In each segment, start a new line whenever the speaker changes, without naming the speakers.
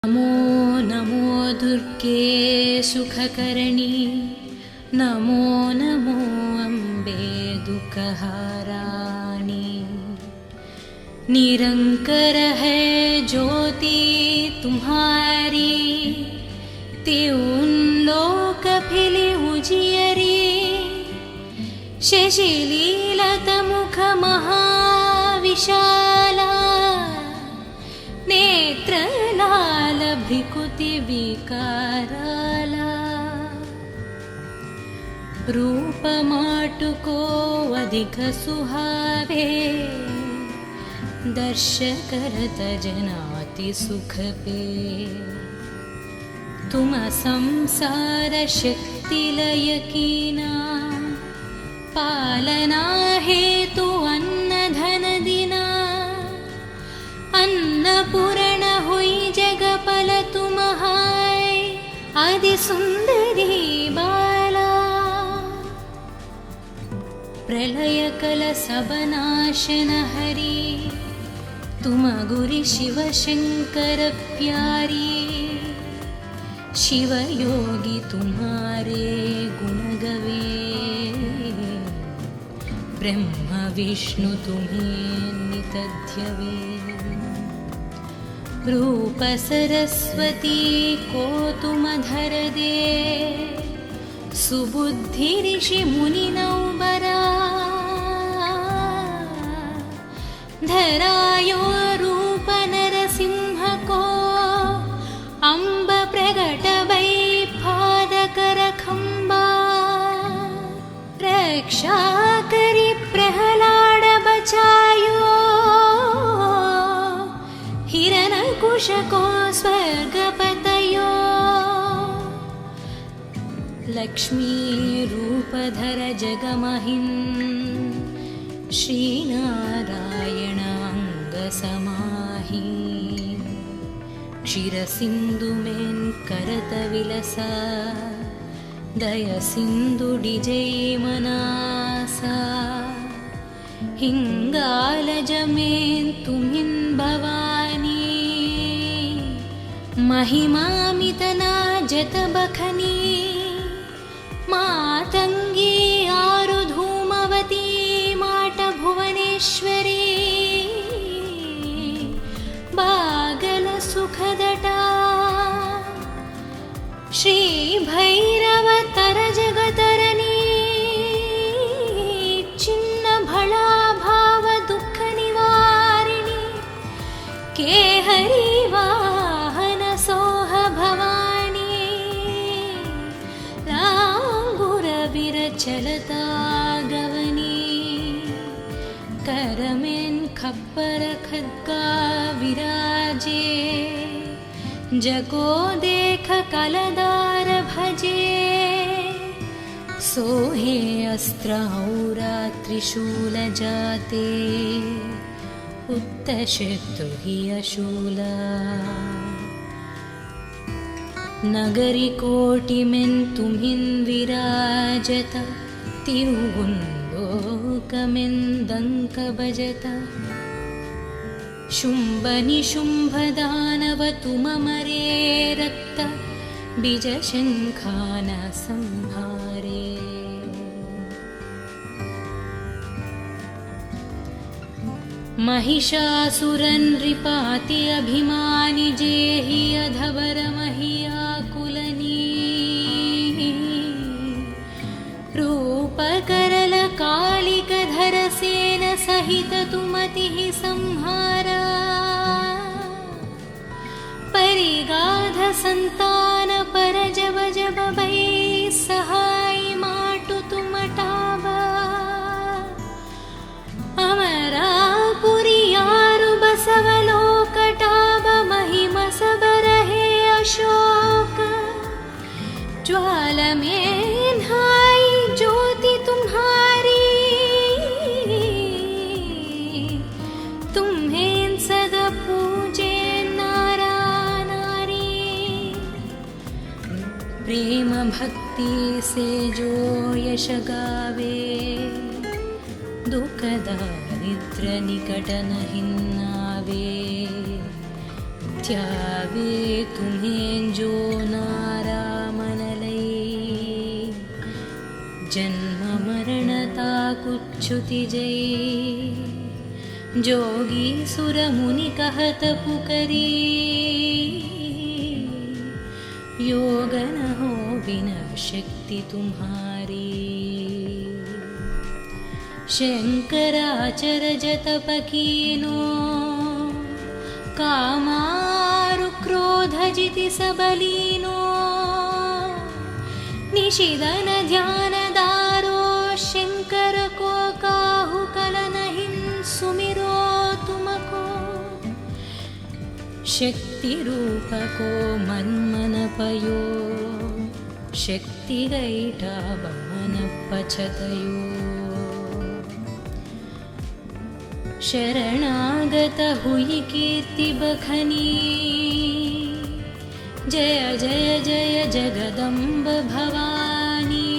नमो नमो दुर्गे सुखकर्णी, नमो नमो अम्बे दुःखहाराणि। निरंकर है ज्योति तुम्हारी, त्यों लोक फिली उजियरी। शशिलीलत मुख महाविशाला, नेत्रलाल भ्रिकुति विकाराला। रूप माटुको अधिक सुहावे, दर्श करत जनाति सुख पे। तुम संसार शक्ति लय कीना, पालना हेतु अन्न धन दिना। अन्नपूर्ण हुई जगपल तुम हाय, आदि सुंदरी बाला। प्रलय कल सब नाशन हरी, तुम गुरु शिव शंकर प्यारी। शिव योगी तुम्हारे गुण गवे, ब्रह्म विष्णु तुम्हें नित ध्यवे। रूप सरस्वती को तुम धर दे, सुबुद्धि ऋषि मुनि नौबरा। धरायो रूप नरसिंह को, अम्ब प्रगट बै पादकर खंबा। रक्षा करी प्रहलाद बचायो, हिरण्यकुश को स्वर्गपतयो। लक्ष्मी रूपधर जगमहिं, श्रीनारायण अंग समाहि। क्षीर सिंधु में करत विलसा, दय सिंधु डिजय मनासा। हिंगालज में तुमिन भवानी, महिमामितना जत बखनी। मातंगी आरु धूमवती, माट भुवनेश्वरी। बागल सुखदटा, श्री भैरव तर जगतरनी। चिन्न भला भाव दुख निवारिणी, केहरी वाहन सोह भवानी। लांगुर विरचलता गवनी, करमें खप्पर खड्गा विराजे। जगो देख कलदार भजे, सोहे अस्त्र औरा त्रिशूल जाते। उत्तशत्रु हि अशूला, नगरी कोटि में तुम्हिं विराजत। तिरुगुंलोकमें दंक बजत। शुंभ निशुंभ दानव तुम मरे, रक्त बीज शंखान संहारे। महिषासुरन नृपाति अभिमानि, जेहि अधवर महियाकुलनी। रूप करल कालिक धर सेन सहित तुमतिः संहारा। परिगाध संतान पर जब जब भै, सहाय माटु तुम टावा। अमरापुरी आरु बसवलोक टाब, महिमा सब रहे अशोक। ज्वाल में धाई ज्योति तुम्हारी, तुम्हें सदा पूजे नारा नारी। प्रेम भक्ति से जो यश गावे, दुख दारिद्र निकट नहीं आवे। त्यावे तुम्हें जो नारा मनलै जन्म मरणता कुच्छुति जय जोगी सुर मुनि कहत पुकरी योग न हो बिना शक्ति तुम्हारी शंकराचर जतप कीनो कामारु क्रोध जिति सबलीनो निशिदन ध्यान दारो शंकर को काहु कलन हिन सुमिरो तुमको शक्ति रूप को मन मन पयो शक्ति गैठा बमन पछतयो शरणागत हुई कीर्ति बखनी जय जय जय जगदम्ब भवानी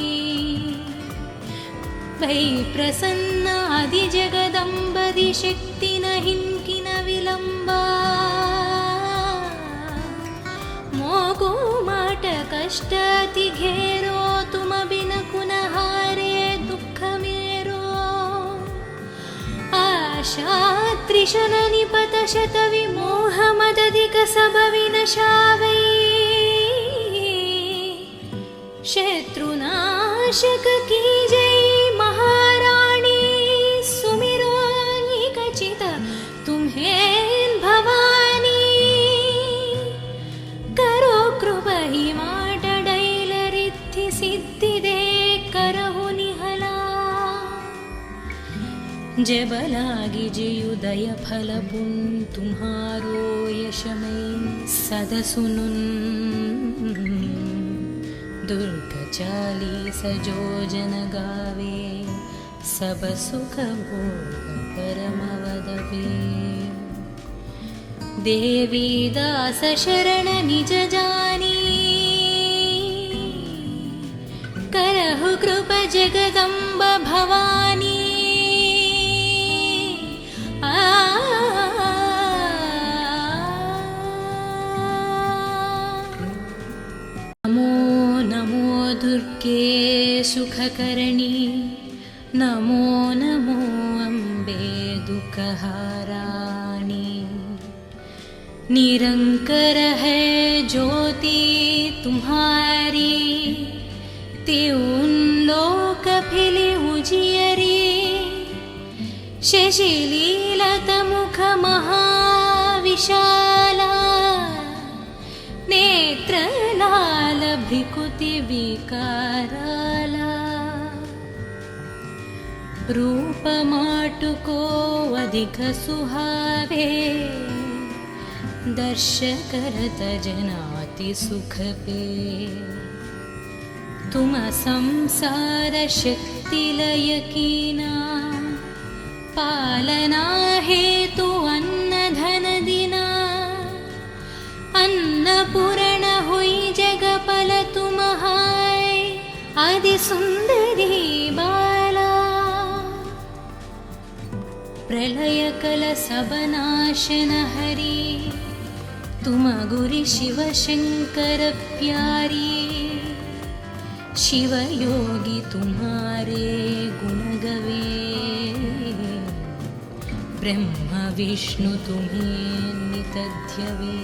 भई प्रसन्न आदि जगदम्बदि शक्ति न हिंकि न विलंबा मोको माट कष्ट अति घेरो तुम बिन कुन हारे दुख मेरो आशा त्रिशन निपत शत विमोह मदधिक सब विनशावै शत्रुनाशक की जय महारानी सुमिरो निकचित तुम्हें भवानी करो कृपा ही माट डैल रिद्धि सिद्धि दे करहु निहला जब लागी जयुदय फल पुन तुम्हारो यशमय सद सुनुन दुर्ग 40 जो जन गावे सब सुख भोग परम वदवे देवी दास शरण निज जानी करहु कृप जगदम्ब भवानी दुर्गे सुखकरणी नमो नमो अम्बे दुःखहाराणी निरंकर है ज्योति तुम्हारी त्यों लोक फिले उजियरी शशिलीलत मुख महाविशाला नेत्र लाल भ्रिकुति विकाराला रूप माटुको अधिक सुहावे दर्श करत जनाति सुख पे तुम संसार शक्ति लय कीना पालना हेतु अन्न धन दिना अन्नपूर्ण हुई जगपल तुम्हाय आदि सुंदरी बाला प्रलय कल सब नाशन हरि तुम गुरि शिव शंकर प्यारी शिव योगी तुम्हारे गुण गवे ब्रह्म विष्णु तुम्हें नित ध्यवे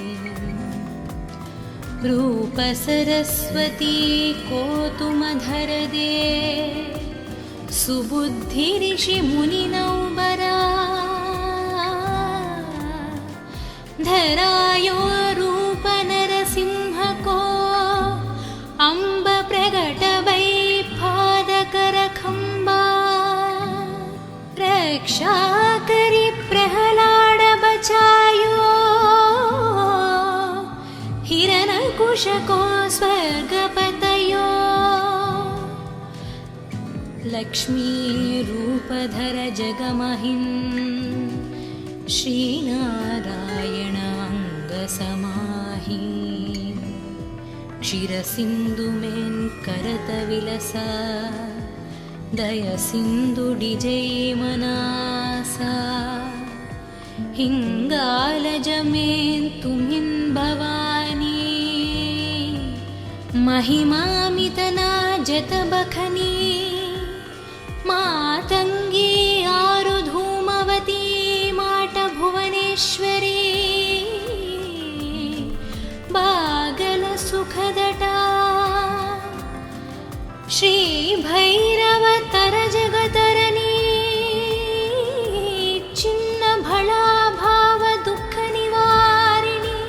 रूप सरस्वती को तुम धर दे सुबुद्धि ऋषि मुनि नौबरा धरायो रूप नरसिंह को अम्ब प्रगट भई पादकर खंबा रक्षा करी प्रहलाद बचायो हिरण्यकुश को स्वर्गपतयो लक्ष्मी रूपधर जगमहिं श्रीनारायण अंग समाहि क्षीर सिंधु में करत विलसा दय सिंधु डिजय मनासा हिंगाल जमें तुमिन भवानी महिमामितना जत बखनी मातंगी आरुधूमवती माट भुवनेश्वरी बागल सुखदटा श्री भैरव तर जगतरनी चिन्न भला भाव दुख निवारिणी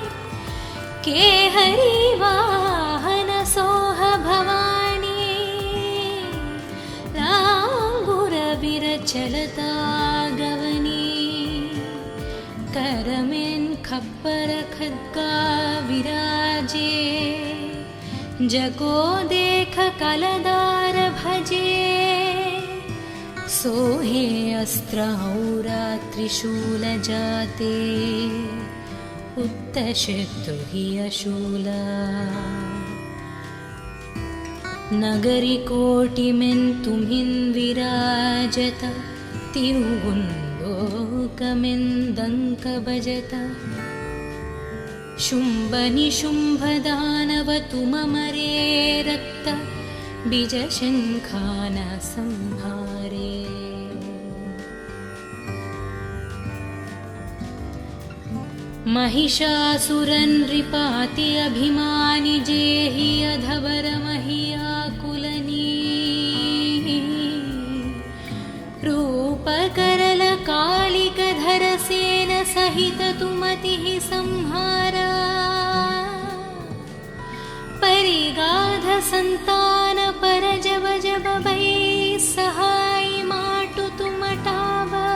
केहरी वाहन सोह भवानी लांगुर विरचलता गवनी करमें खप्पर खद्गा विराजे जगो देख कलदार भजे सोहे अस्त्र औरा त्रिशूल जाते उत्तशत्रु हि अशूला नगरी कोटिमें तुम्हिं विराजत तिरुगुंलोकमें दंक बजत शुंभ निशुंभ दानव तुममरे रक्त बीज शंखान संहारे महिषासुरन नृपाति अभिमानि जेहि अधवर महियाकुलनी रूप करल कालिक धर सेन सहित तुमतिः संहारा परिगाध संतान पर जब जब भई सहाय माटु तुमटावा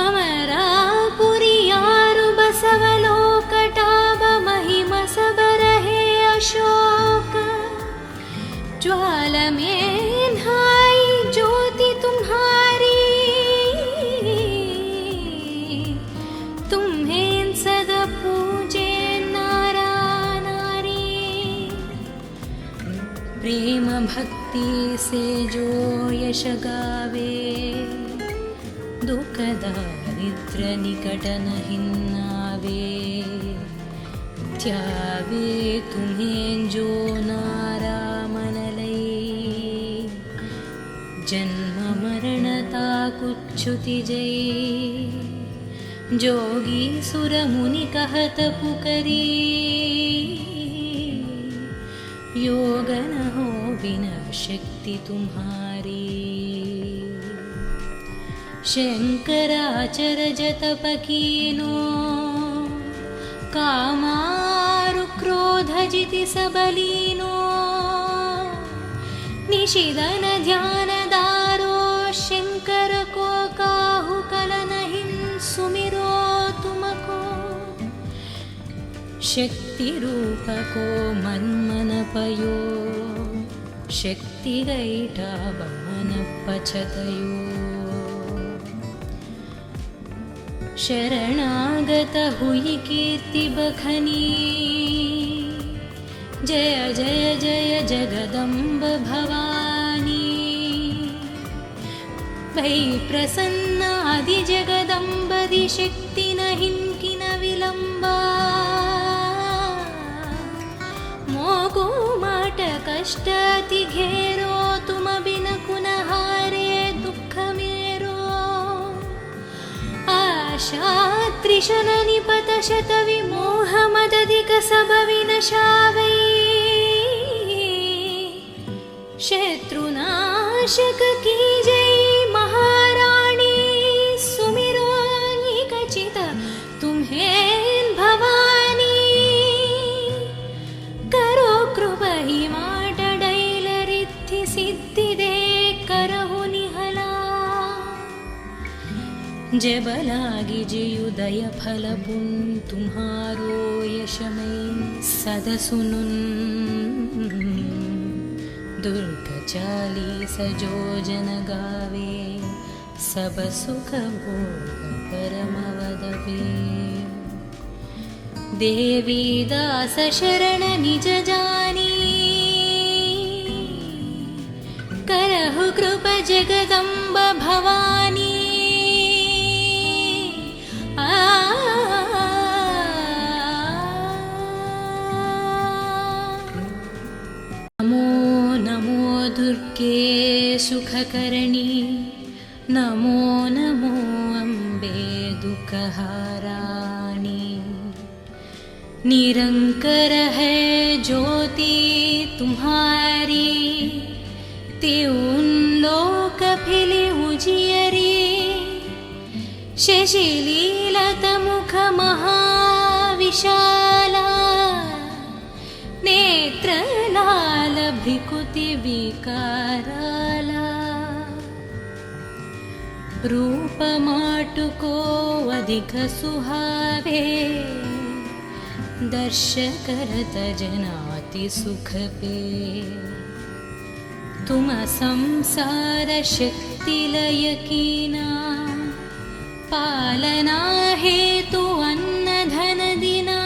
अमरापुरी यारु बसवलोकटाव महिम सब रहे अशोक ज्वाल में धाई ज्योति तुम्हारी तुम्हें सदा पूजे नारा नारी प्रेम भक्ति से जो यश गावे दुख दारिद्र निकट नहीं आवे त्यावे तुम्हें जो नारा मन लई जन्म मरणता कुच्छुति जय जोगी सुर मुनि कहत पुकरी योग न हो बिना शक्ति तुम्हारी शंकराचर जतप कीनो कामारु क्रोध जिति सबलीनो निशिदन ध्यान दारो शंकर को काहु कल नहीं सुमिरो तुमको शक्ति रूप को मन मन पयो शक्ति गैठा बमन पछतयो शरणागत हुई कीर्ति बखनी जय जय जय जगदम्ब भवानी भई प्रसन्न आदि जगदम्बदि शक्ति नहीं किन विलंबा मोको माट कष्ट अति घेरो तुम बिन कुन हारे दुख मेरो आशा त्रिशल निपत शत विमोह मदधिक सब विनशावै शत्रुनाशक की जय महारानी सुमिरो निकचित तुम्हें भवानी करो कृपा ही माट डैल रिद्धि सिद्धि दे करहु निहला जब लागी जयुदय फल पुन तुम्हारो यशमय सद सुनुन दुर्ग 40 जो जन गावे सब सुख भोग परम वदवे देवी दास शरण निज जानी करहु कृपा जगदम्ब भवानी लोके सुखकरणी नमो नमो अम्बे दुःखहाराणि निरंकर है ज्योति तुम्हारी त्यों लोक फिले उजियरी शशिलीलत मुख महाविशाला नेत्रलाल भ्रिकुति विकाराला रूप माटुको अधिक सुहावे दर्श करत जनाति सुख पे तुम संसार शक्ति लय कीना पालना हेतु अन्न धन दिना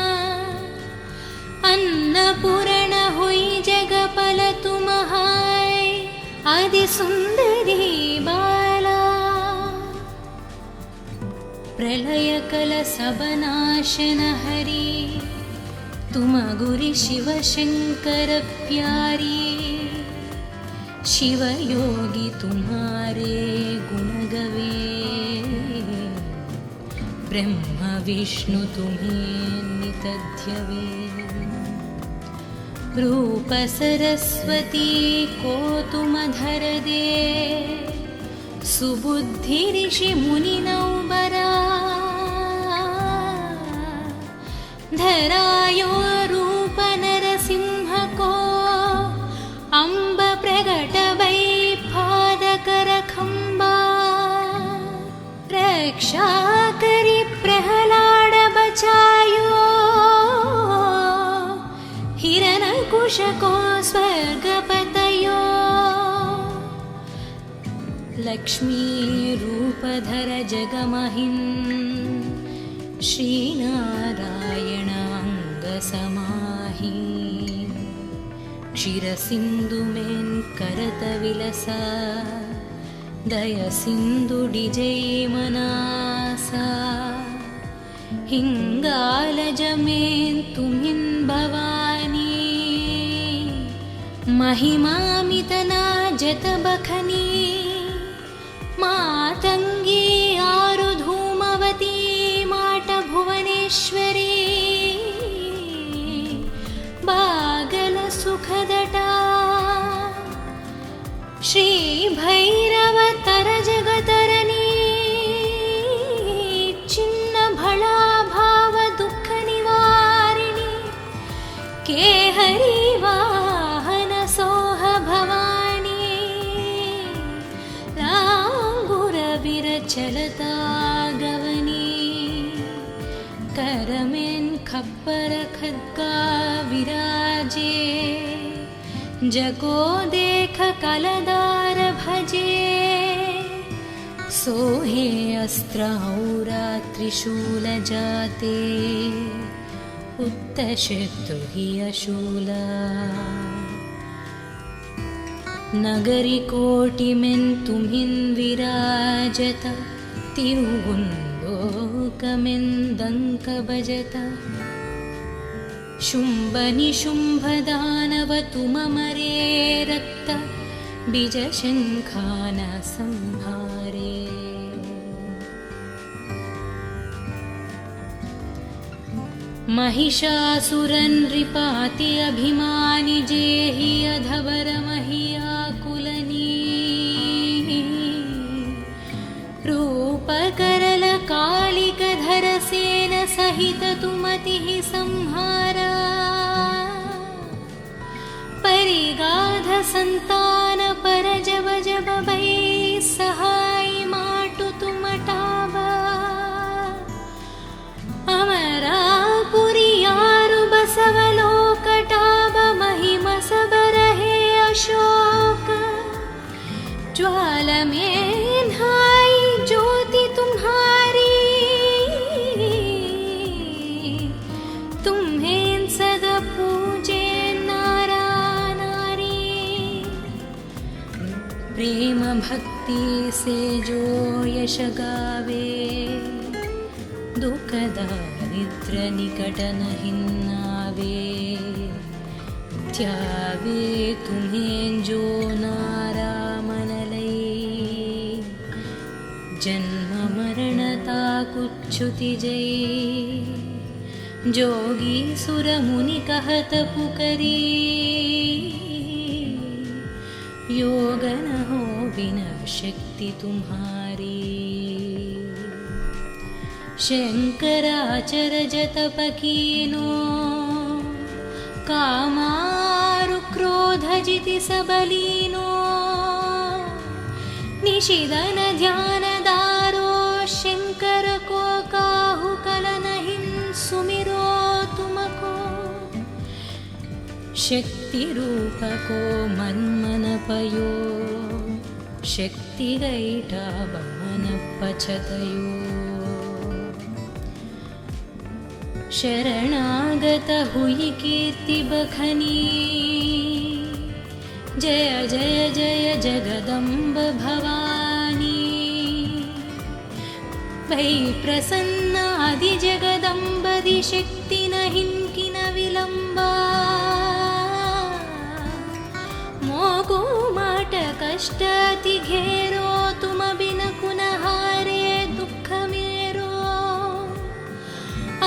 अन्नपूर्ण हुई जगपल तुम हाय आदि सुंदरी बाला प्रलय कल सब नाशन हरि तुम गुरु शिव शंकर प्यारी शिव योगी तुम्हारे गुण गवे ब्रह्म विष्णु तुम्हें नित ध्यवे रूप सरस्वती को तुम धर दे सुबुद्धि ऋषि मुनि नौबरा धरायो रूप नरसिंह को अम्ब प्रगट वै पादकर खंबा रक्षा करी प्रहलाद बचायो हिरण्यकुश को स्वर्ग पतयो लक्ष्मी रूप धर जगमहिं श्रीनारायण अंग समाहि क्षीर सिंधु में करत विलसा दय सिंधु डिजय मनासा हिंगालज में तुमिन भवानी महिमामितना जत बखनी मातंगी आरु धूमवती माट भुवनेश्वरी बागल सुखदटा श्री भैरव तर जगतरनी चिन्न भला भाव दुख निवारिणी के हरि वाहन सोह भवानी लांगुर विरचलता गवनी करमें खप्पर खद्गा विराजे जगो देख कलदार भजे सोहे अस्त्र औरा त्रिशूल जाते उत्तशत्रु हि अशूला नगरी कोटि में तुम्हिं विराजत तिरुगुंलोकमें दंक बजत शुंभ निशुंभ दानव तुम मरे रक्त बीज शंखान संहारे महिषासुरन नृपाति अभिमानि जेहि अधवर महियाकुलनी रूप करल कालिक धर सेन सहित तुमतिः संहारा परिगाध संतान पर जब जब भै सहाय माटु तुम टाबा अमरापुरी यारु बसवलोक टाब महिम सब रहे अशोक ज्वाल में धाई ज्योति तुम्हारी तुम्हें सदा पूजे नारा नारी प्रेम भक्ति से जो यश गावे दुख दारिद्र निकट नहीं आवे ध्यावे तुम्हें जो नारा अच्युति जय जोगी सुर मुनि कहत पुकरी योग न हो बिना शक्ति तुम्हारी शंकराचर जतप कीनो कामारु क्रोध जिति सबलीनो निशिदन ध्यान दारो शंकर को काहु कलन हिन सुमिरो तुमको शक्ति रूप को मन मन पयो शक्ति गैठा बमन पछतयो शरणागत हुई कीर्ति बखनी जय जय जय जगदम्ब भवानी वै प्रसन्न आदि जगदम्बदि शक्ति न हिंकि न विलंबा मोगु माट कष्ट अति घेरो तुम बिन कुन हारे दुख मेरो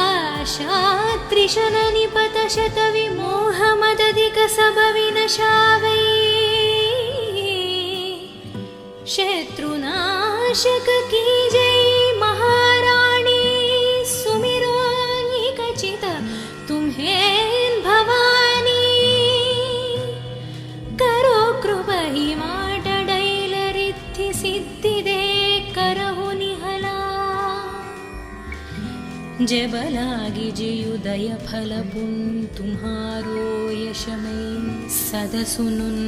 आशा त्रिशन निपत शत विमोह मदधिक सब विनशावै शत्रुनाशक की जय महारानी सुमिरो निकचित तुम्हें भवानी करो कृपा ही माट डैल रिद्धि सिद्धि दे करहु निहला जब लागी जयुदय फल पुन तुम्हारो यशमय सद सुनुन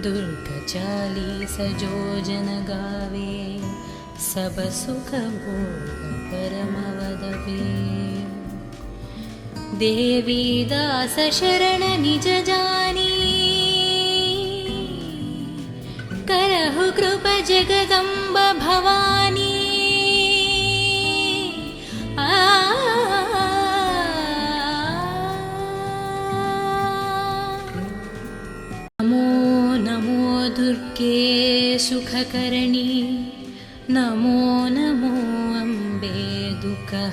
दुर्ग 40 जो जन गावे सब सुख भोग परम वदवे देवी दास शरण निज जानी करहु कृपा जगदम्ब भवानी दुर्गे सुखकरणी नमो नमो अम्बे दुःखहाराणी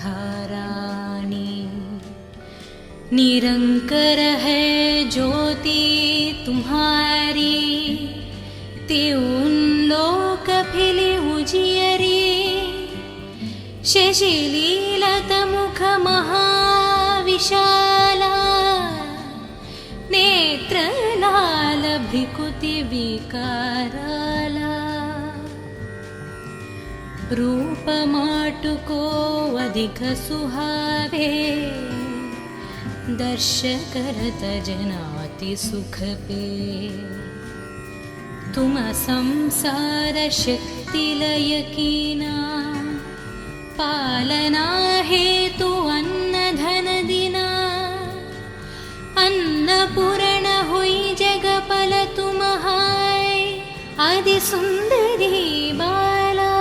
निरंकर है ज्योति तुम्हारी त्यों लोक फिले उजियरी शशिलीलत मुख महाविशाला नेत्र लाल भ्रिकुति विकाराला रूप माटुको अधिक सुहावे दर्श करत जनाति सुख पे तुम संसार शक्ति लय कीना पालना हेतु अन्न धन दिना अन्नपूर्ण हुई जगपल तुम्हाय आदि सुंदरी बाला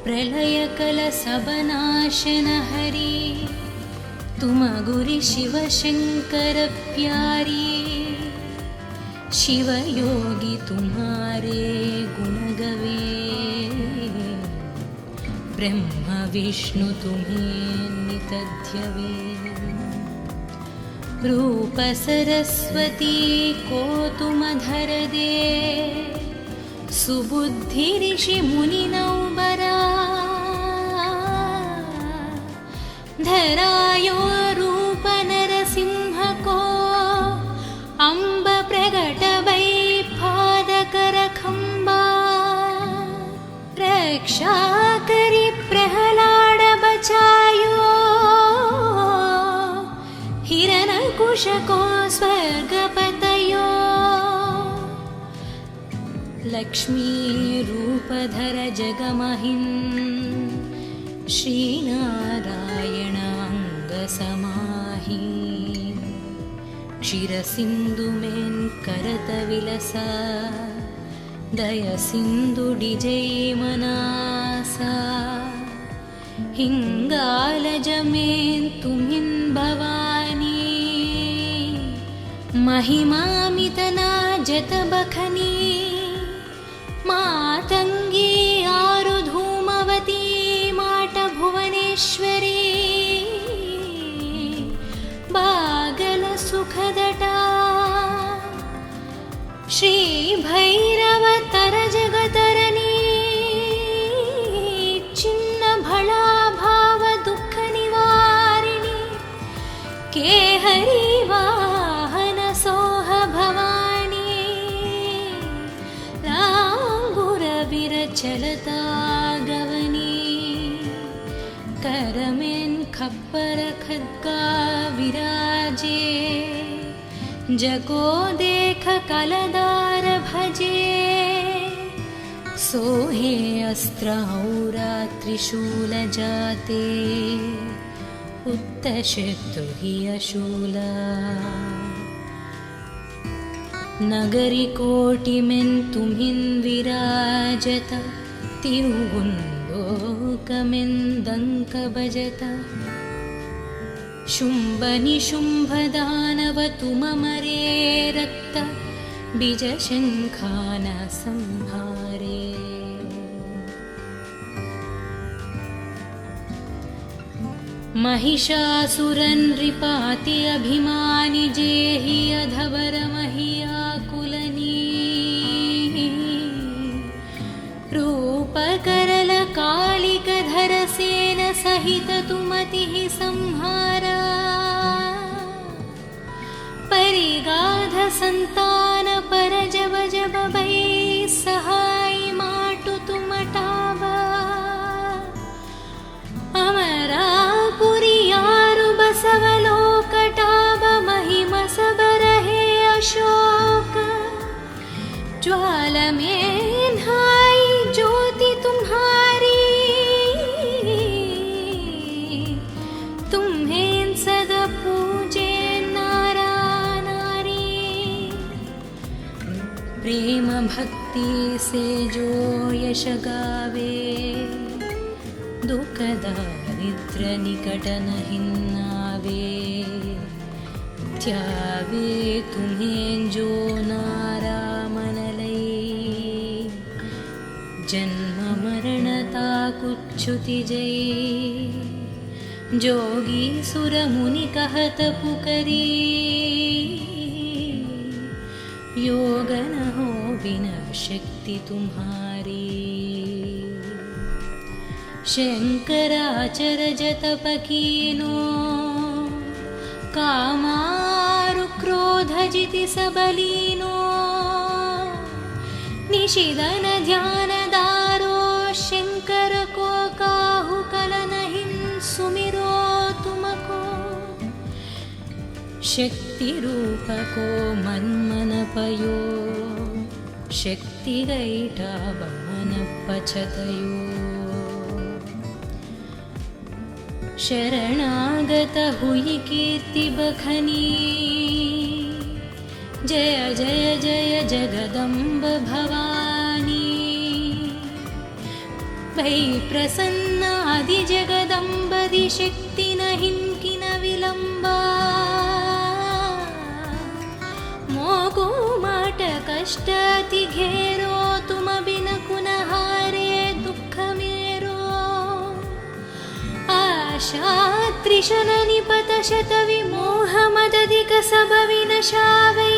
प्रलय कल सब नाशन हरि तुम गुरु शिव शंकर प्यारी शिव योगी तुम्हारे गुण गवे ब्रह्म विष्णु तुम्हें नित ध्यवे रूप सरस्वती को तुम धर दे सुबुद्धि ऋषि मुनि नौबरा धरायो रूप नरसिंह को अम्ब प्रगट भई पादकर खंबा रक्षा करी प्रहलाद बचायो हिरण्यकुश को स्वर्गपतयो लक्ष्मी रूपधर जगमहिं श्रीनारायण अंग समाहि क्षीर सिंधु में करत विलसा दय सिंधु डिजय मनासा हिंगाल जमें तुमिन भवानी महिमा मितना जत बखनी मातंगी भैरव तर जगतरनी चिन्न भला भाव दुख निवारिणी के हरि वाहन सोह भवानी लांगुर विरचलता गवनी करमें खप्पर खद्गा विराजे जगो देख कलदार भजे सोहे अस्त्र औरा त्रिशूल जाते उत्तशत्रु हि अशूला नगरी कोटिमें तुम्हिं विराजत तिरुगुंडोकमें दंक बजत शुंभ निशुंभ दानव तुममरे रक्त बीज शंखान संहारे महिषासुरन रिपाति अभिमानि जेहि अधवर महियाकुलनी रूप करल कालिक धर सेन सहित तुमतिः संहारा परिगाध संतान पर जब जब भै सहाय माटु तुमटावा अमरापुरियारु बसवलोकटाव महिम सब रहे अशोक ज्वाल में धाई ज्योति तुम्हारी तुम्हें सदा पूजे नारा नारी प्रेम भक्ति से जो यश गावे दुख दारिद्र निकट नहीं आवे त्यावे तुम्हें जो नारा मन लई जन्म मरणता कुच्छुति जय जोगी सुर मुनि कहत पुकरी योग न हो बिना शक्ति तुम्हारी शंकराचर जतप कीनो कामारु क्रोध जिति सबलीनो निशिदन ध्यान दारो शंकर को काहु कल नहीं सुमिरो तुमको शक्ति रूप को मन मन पयो शक्ति गैठा बमन पछतयो शरणागत हुई कीर्ति बखनी जय जय जय जगदम्ब भवानी भई प्रसन्न आदि जगदम्बदि शक्ति नहीं किन विलंबा मोको माट कष्ट अति घेरो तुम बिन कुन हारे दुख मेरो आशा त्रिशल निपत शत विमोह मदधिक सब विनशावै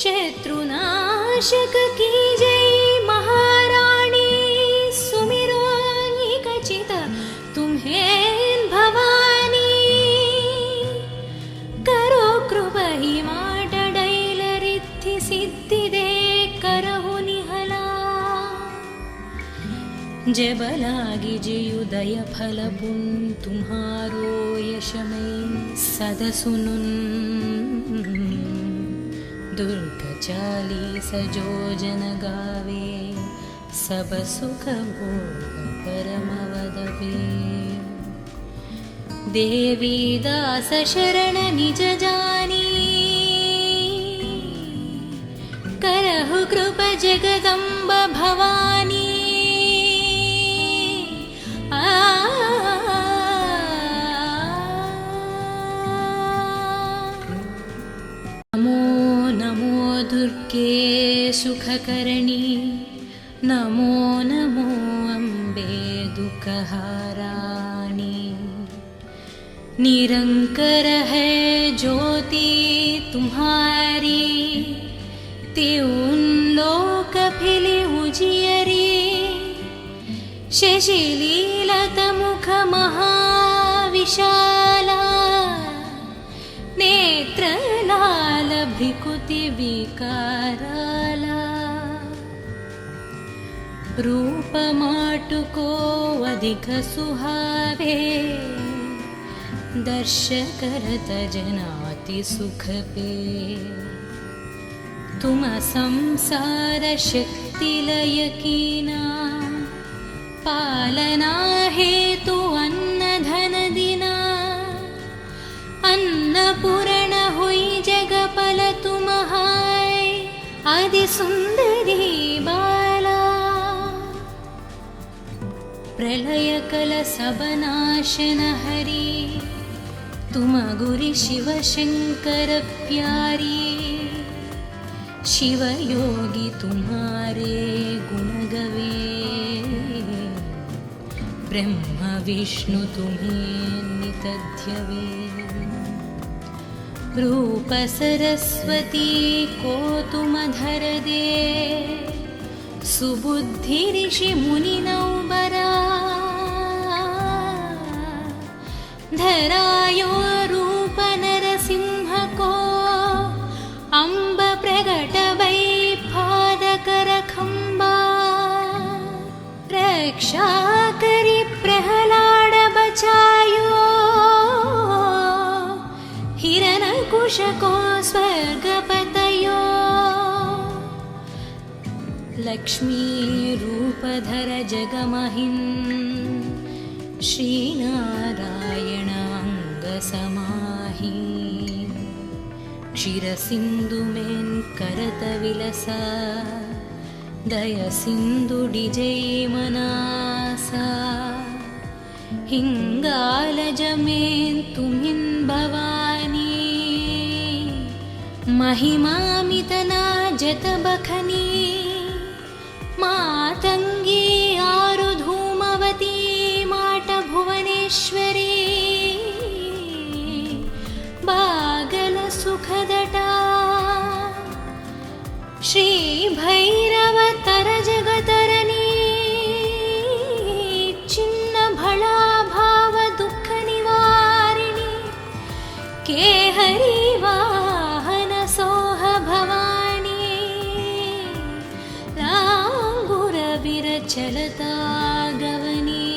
शत्रुनाशक की जय महारानी सुमिरो निकचित तुम्हें भवानी करो कृपा ही माट डैल रिद्धि सिद्धि दे करहु निहला जब लागी जयुदय फल पुन तुम्हारो यशमय सद सुनुन दुर्ग 40 जो जन गावे सब सुख भोग परम वदवे देवी दास शरण निज जानी करहु कृपा जगदम्ब भवानी दुर्गे सुखकरणी नमो नमो अम्बे दुःखहाराणी निरंकर है ज्योति तुम्हारी तिउन् लोकफिलि उजियरि शशिलीलतमुख महाविशाला नेत्रलाल भ्रिकुति विकाराला रूपमाटुको अधिक सुहावे दर्शकरत जनाति सुखपे तुम संसार शक्ति लयकीना पालना हेतु अन्न धन दिना अन्नपूर्ण हुई जगपल तुम हाय आदि सुंदरी बाला प्रलय कल सबनाशन हरि तुम गुरि शिव शंकर प्यारी शिव योगी तुम्हारे गुण गवे ब्रह्म विष्णु तुम्हें नित ध्यवे रूप सरस्वती को तुम धर दे सुबुद्धि ऋषि मुनि नौबरा धरायो रूप नरसिंह को अम्ब प्रगट वै पादकर खंबा रक्षा करी प्रहलाद बचायो हिरण्यकुश को स्वर्गपतयो लक्ष्मी रूपधर जगमहिन् श्रीनारायण अंग समाहि क्षीरसिंधु मेन् करत विलसा दय सिंधु डिजै मनासा हिंगालज मेन् तुमिन् भवानी महिमामितना जत बखनी मातंगी आरु धूमवती माट भुवनेश्वरी बागल सुखदटा श्री भैरव तर जगतरनी चिन्न भला भाव दुख निवारिणी केहरी वाहन सोह भवानी लांगुर विरचलता गवनी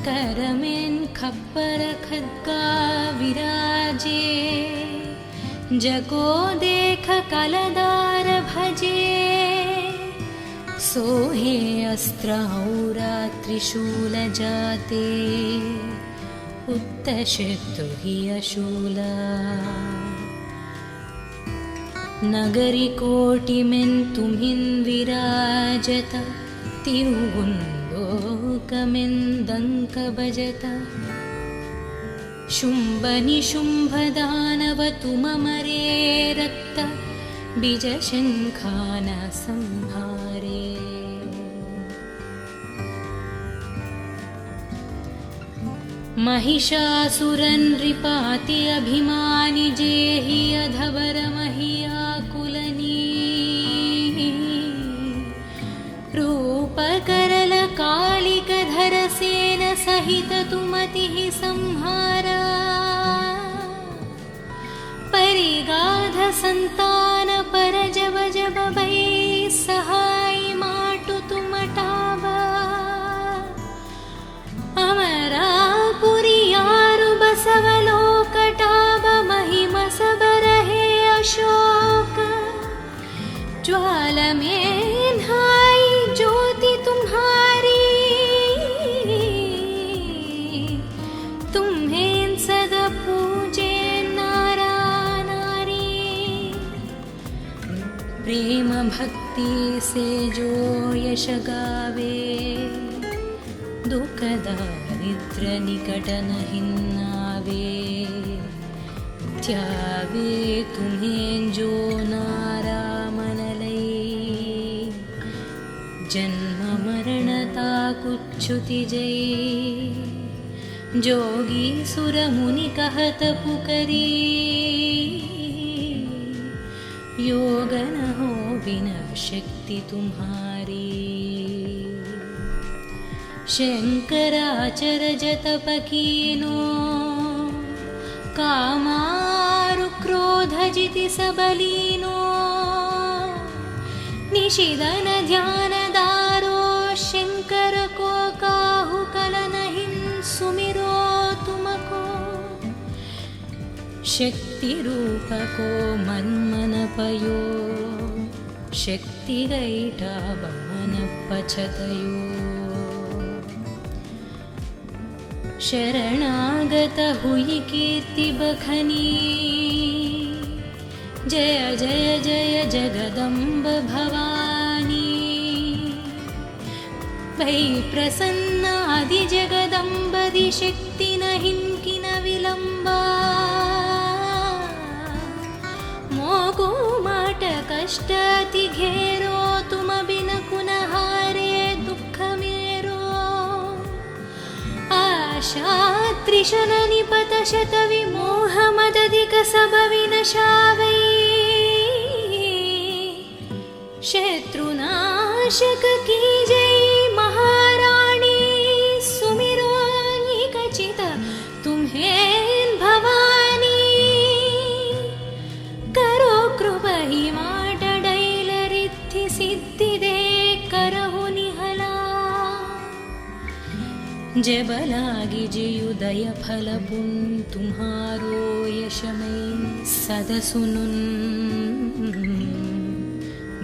करमेन खप्पर खद्गा विराजे जगो देख कलदार भजे सोहे अस्त्र औरा त्रिशूल जाते उत्तशत्रु हि अशूला नगरी कोटि में तुम्हिन् विराजत तिरुवुन् लोकमेन् दंक बजत शुंभ निशुंभ दानव तुम मरे रक्त बीज शंखान संहारे महिषासुरन् नृपाति अभिमानि जेहि अधवर महियाकुलनी रूप करल कालिक धर सेन सहित तुमतिः संहारा परिगाध संतान पर जब जब भै सहाय माटु तुम टाबा अमरापुरी यारु बसवलोक टाब महिम सब रहे अशोक ज्वाल में धाई ज्योति तुम्हारी तुम्हें सदा पूजे नारा नारी प्रेम भक्ति से जो यश गावे दुख दारिद्र निकट नहीं आवे त्यावे तुम्हें जो नारा मन लई जन्म मरणता कुच्छुति जय जोगी सुर मुनि कहत पुकरी योग न हो बिना शक्ति तुम्हारी। शंकराचर जतप कीनो कामारु क्रोध जिति सबलीनो। निशिदन ध्यान दारो शंकर को काहु कलन हिन सुमिरो तुमको। शक्ति रूप को मन मन पयो शक्ति गैठा बमन पछतयो। शरणागत हुई कीर्ति बखनी जय जय जय जगदम्ब भवानी। वै प्रसन्न आदि जगदम्बदि शक्ति न हिंकि न विलंबा। मोको माट कष्ट अति घेरो तुम बिन कुन हारे दुख मेरो। आशा त्रिशन निपत शत विमोह मदधिक सब विनशावै। शत्रुनाशक की जय महारानी। सुमिरो निकचित तुम्हें भवानी। करो कृपा ही माट डैल रिद्धि सिद्धि दे करहु निहला। जब लागी जयुदय फल पुन तुम्हारो यशमय सद सुनुन।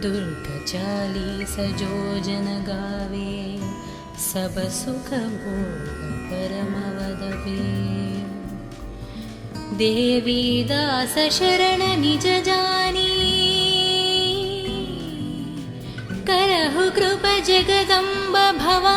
दुर्ग 40 जो जन गावे सब सुख भोग परम वदवे। देवी दास शरण निज जानी। करहु कृप जगदम्ब भवानी।